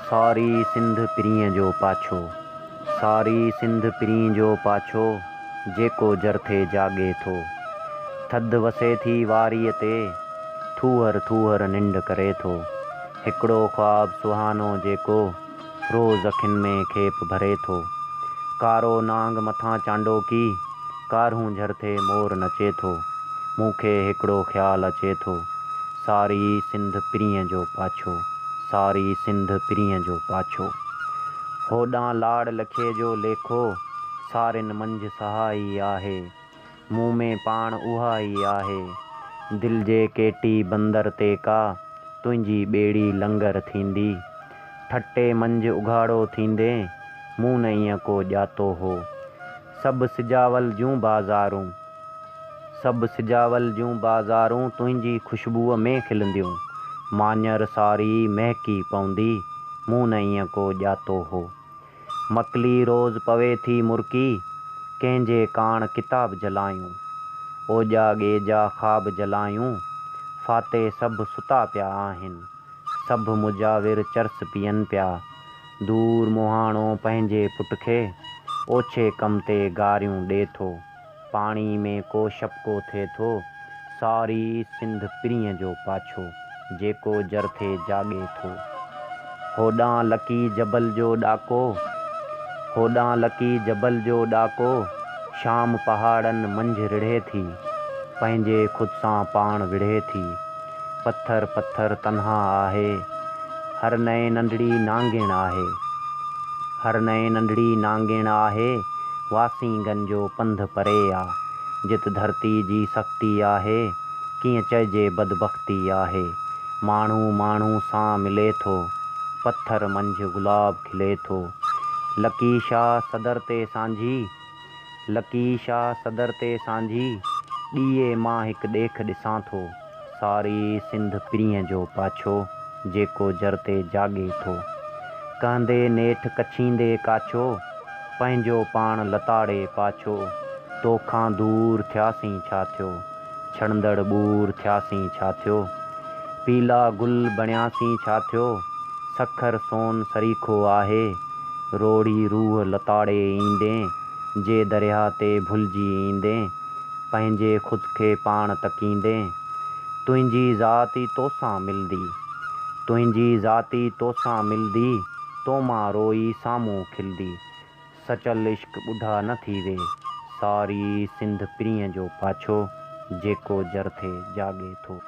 सारी सिंध पिरीअ जो पाछो, सारी सिंध पिरीअ जो पाछो, जेको जरथे जागे थो। थधि वसे थी वारीअ ते, थूहर थूहर निंड करे थो। हिकिड़ो ख्वाब सुहानो जेको रोज़ अखियुनि में खेप भरे थो। कारो नांग मथां चांडोकी, कारूं झरथे मोर नचे थो। मूंखे हिकिड़ो ख़्यालु अचे थो, सारी सिंध पिरीअ जो पाछो, सारी सिंध पिरीअ जो पाछो। होॾां लाड़ लखे जो लेखो, सारिन मंझि सहाई आहे। मूं में पाण उहा ई आहे, दिलि जे केटी बंदर ते का तुंहिंजी ॿेड़ी लंगर थींदी। ठटे मंझि उघाड़ो थींदे, मूं न ईअं को ॼातो हो। सभु सिजावल जूं बाज़ारूं, सभु सिजावल जूं बाज़ारूं तुंहिंजी ख़ुशबूअ में खिलंदियूं। माञर सारी महकी पवंदी, मूं न ईअं को ॼातो हो। मकली रोज़ पवे थी मुरकी, कंहिंजे काण किताब जलायूं। ओॼा ॻेजा ख़्वाब जलायूं, फाते सभु सुता पिया आहिनि। सभु मुजाविर चर्स पीअनि पिया, दूर मुहाणो पंहिंजे पुट खे ओछे कम ते गारियूं ॾिए थो। पाणी में को शपको थिए थो, सारी सिंध पिरीअ जो पाछो, जेको जरथे जागे थो। होॾां लकी जबल जो ॾाको, होॾां लकी जबल जो ॾाको, शाम पहाड़नि मंझि रिढ़े थी, पंहिंजे ख़ुदि सां पाण विढ़े थी। पत्थर पत्थर तन्हा आहे, हर नए नंढड़ी नांगिण आहे, हर नए नंढड़ी नांगिण आहे। वासीगंज जो पंध परे आ, जित धरती जी सख़्ती आहे, कीअं चइजे बदबख़्ती आहे। माण्हू माण्हू सां मिले थो, पत्थर मंझि गुलाब खिले थो। लकी शाह सदर ते सांझी, लकी शाह सदर ते सांझी, ॾीए मां हिकु ॾेख ॾिसां थो। सारी सिंध पिरीअ जो पाछो, जेको जरते जागे थो। कहंदे नेठि कछींदे काछो, पंहिंजो पाण लताड़े पाछो। तोखां दूर थियासीं छा थियो, छणंदड़ ॿूर थियासीं छा थियो। पीला गुल बणियासीं छा थियो, सखर सोन सरीखो आहे। रोड़ी रूह लताड़े ईंदे, जे दरिया ते भुलिजी ईंदे, पंहिंजे ख़ुदि खे पाण तकींदे। तुंहिंजी ज़ात ई तोसां मिलंदी, तुंहिंजी ज़ात ई तोसां मिलंदी, तो मां रोई साम्हूं खिलंदी। सचल इश्क ॿुढा न थी वे, सारी सिंध पिरीअ जो पाछो, जेको जरथे जागे थो।